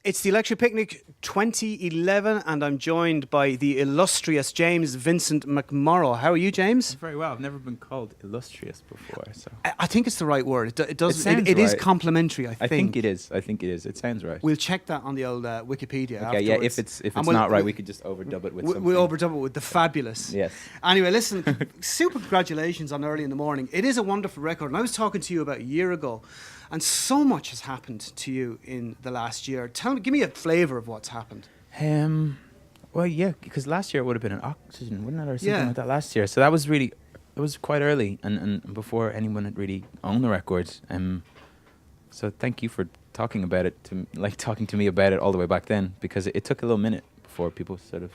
It's the Electric Picnic 2011, and I'm joined by the illustrious James Vincent McMorrow. How are you, James? Very well. I've never been called illustrious before, so I think it's the right word. It does. sounds It is right. complimentary. I I think it is. I think it is. It sounds right. We'll check that on the old Wikipedia. Okay, yeah. Afterwards. If it's And not right, we could just overdub it with something. We'll overdub it with the fabulous. Yes. Anyway, listen, super congratulations on Early in the Morning. It is a wonderful record. And I was talking to you about a year ago, and so much has happened to you in the last year. Give me a flavour of what's happened. Well, yeah, because last year it would have been an Oxygen, wouldn't it, or something Yeah. like that last year. So that was really, it was quite early, and before anyone had really owned the record. So thank you for talking about it, talking to me about it all the way back then, because it took a little minute before people sort of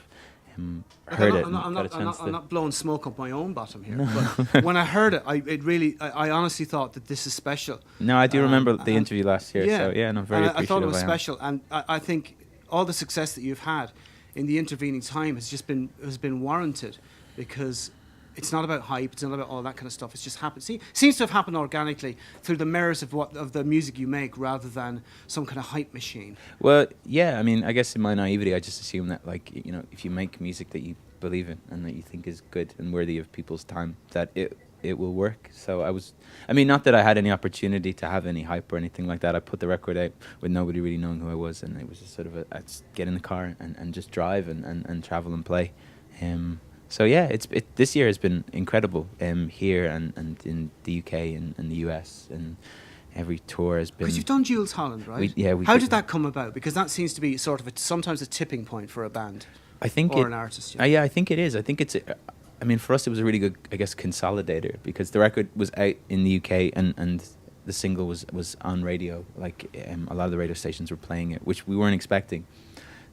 heard it. I'm not blowing smoke up my own bottom here. But when I heard it, I honestly thought that this is special. No, I do remember the interview last year. So yeah, and I'm very appreciative. I thought it was I am. special, and I think all the success that you've had in the intervening time has been warranted, because it's not about hype, it's not about all that kind of stuff. It's just happened. Seems to have happened organically through the merits of the music you make, rather than some kind of hype machine. Well, yeah, I mean, I guess in my naivety, I just assume that, like, you know, if you make music that you believe in and that you think is good and worthy of people's time, that it will work. So not that I had any opportunity to have any hype or anything like that. I put the record out with nobody really knowing who I was, and it was just sort of I'd get in the car and just drive and travel and play. So yeah, this year has been incredible here and in the UK and the US, and every tour has been. Because you've done Jules Holland, right? How did that come about? Because that seems to be sort of sometimes a tipping point for a band. I think or an artist. Yeah, I think it is. I think it's. For us, it was a really good, I guess, consolidator, because the record was out in the UK and the single was on radio. Like a lot of the radio stations were playing it, which we weren't expecting.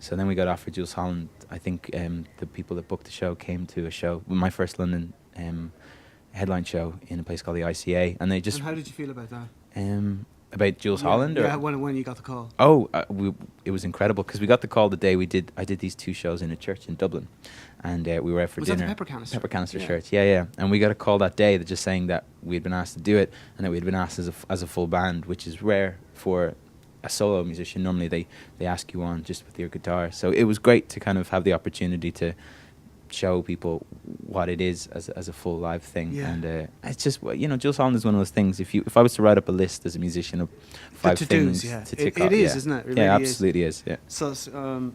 So then we got offered Jules Holland. I think the people that booked the show came to a show, my first London headline show, in a place called the ICA, and they just. And how did you feel about that? About Jules Holland? Yeah, when you got the call. Oh, it was incredible, because we got the call the day I did these two shows in a church in Dublin, and we were out for dinner. Was that the Pepper Canister? Pepper Canister church, yeah. And we got a call that day that just saying that we had been asked to do it, and that we had been asked as a full band, which is rare for a solo musician. Normally they ask you on just with your guitar. So it was great to kind of have the opportunity to show people what it is as a full live thing. Yeah. And it's just, Jules Holland is one of those things. If I was to write up a list as a musician of 5 things to tick off, it is, isn't it? It really absolutely is. Yeah. So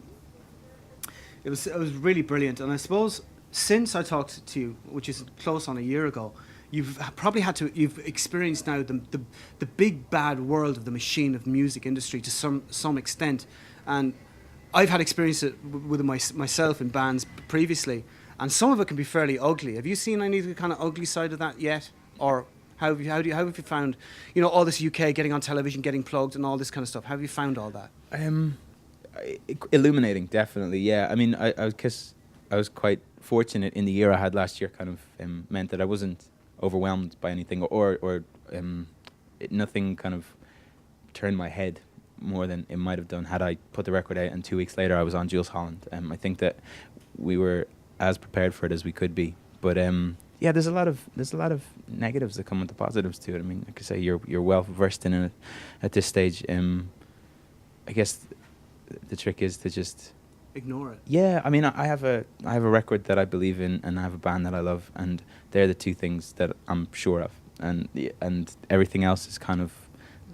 it was really brilliant, and I suppose since I talked to you, which is close on a year ago, you've probably you've experienced now the big bad world of the machine of the music industry to some extent, and I've had experience with myself in bands previously, and some of it can be fairly ugly. Have you seen any of the kind of ugly side of that yet, or how have you found, all this UK getting on television, getting plugged, and all this kind of stuff? How have you found all that? Illuminating, definitely. Yeah, I mean, I was quite fortunate in the year I had last year. Kind of meant that I wasn't overwhelmed by anything, or nothing kind of turned my head more than it might have done had I put the record out and 2 weeks later I was on Jules Holland. I think that we were as prepared for it as we could be. But yeah, there's a lot of negatives that come with the positives to it. I mean, like I say, you're well versed in it at this stage. I guess the trick is to just ignore it. Yeah, I mean, I have a record that I believe in, and I have a band that I love, and they're the two things that I'm sure of, and everything else is kind of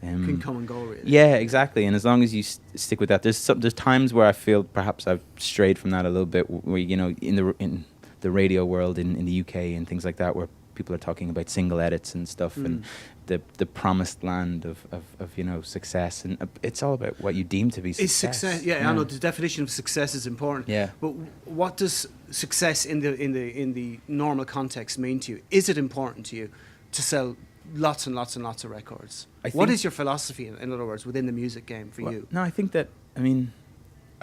can come and go, really. Yeah, exactly. And as long as you stick with that, there's times where I feel perhaps I've strayed from that a little bit, where in the radio world in the UK and things like that, where people are talking about single edits and stuff, and the promised land of success, and it's all about what you deem to be success. Is success? Yeah, I know the definition of success is important. Yeah. But what does success in the normal context mean to you? Is it important to you to sell lots and lots and lots of records? What is your philosophy, in other words, within the music game for you? No, I think that, I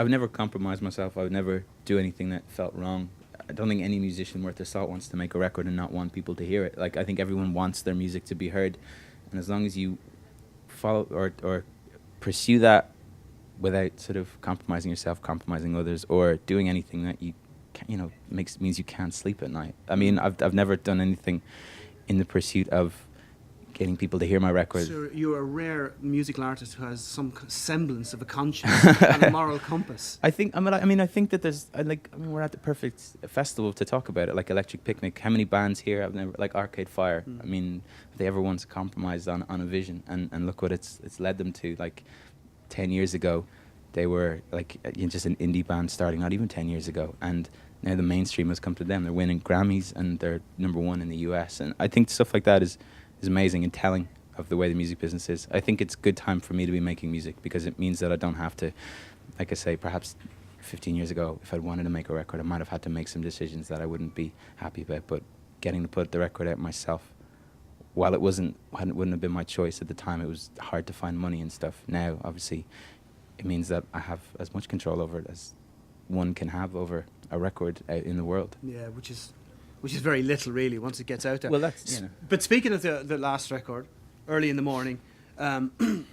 would never compromise myself. I would never do anything that felt wrong. I don't think any musician worth their salt wants to make a record and not want people to hear it. Like, I think everyone wants their music to be heard, and as long as you follow or pursue that without sort of compromising yourself, compromising others, or doing anything that means you can't sleep at night. I mean, I've never done anything in the pursuit of getting people to hear my record. So you're a rare musical artist who has some semblance of a conscience and a moral compass. I think I think that we're at the perfect festival to talk about it, like Electric Picnic. How many bands here have never, like Arcade Fire? I mean, have they ever once compromised on a vision? And look what it's led them to. Like 10 years ago, they were like just an indie band starting, not even 10 years ago, and now the mainstream has come to them. They're winning Grammys and they're #1 in the US. And I think stuff like that is amazing and telling of the way the music business is. I think it's a good time for me to be making music because it means that I don't have to, like I say, perhaps 15 years ago, if I'd wanted to make a record, I might have had to make some decisions that I wouldn't be happy about. But getting to put the record out myself, while it wouldn't have been my choice at the time, it was hard to find money and stuff. Now, obviously, it means that I have as much control over it as one can have over a record out in the world. Yeah, which is very little, really, once it gets out there. Well, that's, you know. But speaking of the last record, Early in the Morning, kind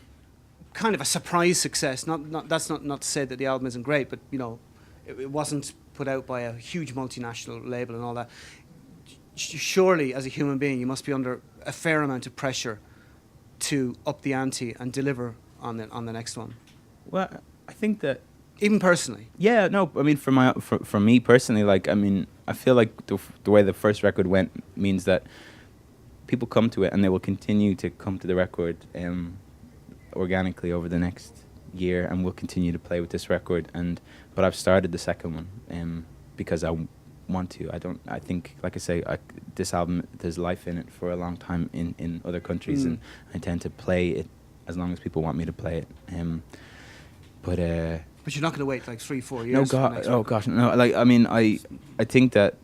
of a surprise success. That's not to say that the album isn't great, but you know, it wasn't put out by a huge multinational label and all that. Surely, as a human being, you must be under a fair amount of pressure to up the ante and deliver on the next one. Well, I think that. Even personally? Yeah, no, I mean, for me personally, like, I mean, I feel like the way the first record went means that people come to it and they will continue to come to the record organically over the next year, and we'll continue to play with this record. But I've started the second one because I want to. I think, like I say, this album, there's life in it for a long time in other countries, and I intend to play it as long as people want me to play it. But you're not going to wait like 3-4 years. No, gosh, no. Like, I mean, I think that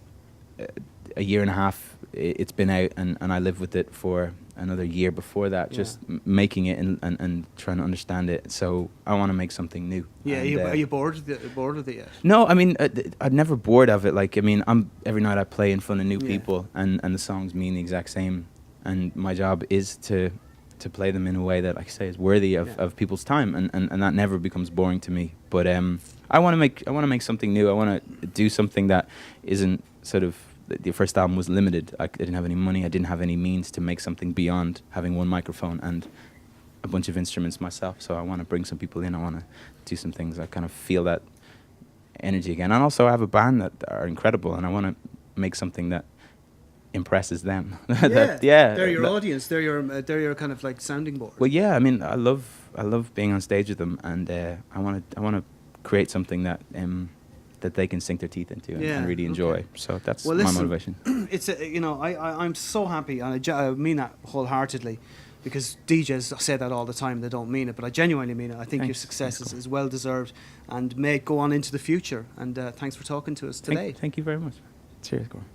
a year and a half it's been out, and I lived with it for another year before that, just making it and trying to understand it. So I want to make something new. Yeah, are you bored with it yet? No, I mean, I'm never bored of it. Like, I mean, every night I play in front of new people, and the songs mean the exact same, and my job is to play them in a way that, like I say, is worthy of people's time, and that never becomes boring to me. But I want to make something new. I want to do something that isn't sort of. The first album was limited. I didn't have any money. I didn't have any means to make something beyond having one microphone and a bunch of instruments myself. So I want to bring some people in. I want to do some things. I kind of feel that energy again. And also I have a band that are incredible, and I want to make something that impresses them. They're your audience. They're your kind of like sounding board. Well, yeah. I mean, I love being on stage with them, and I want to create something that they can sink their teeth into and really enjoy. Okay. So that's my motivation. It's I'm so happy, and I mean that wholeheartedly, because DJs say that all the time. They don't mean it, but I genuinely mean it. I think your success is well deserved and may go on into the future. And thanks for talking to us today. Thank you very much. Cheers, Cormac.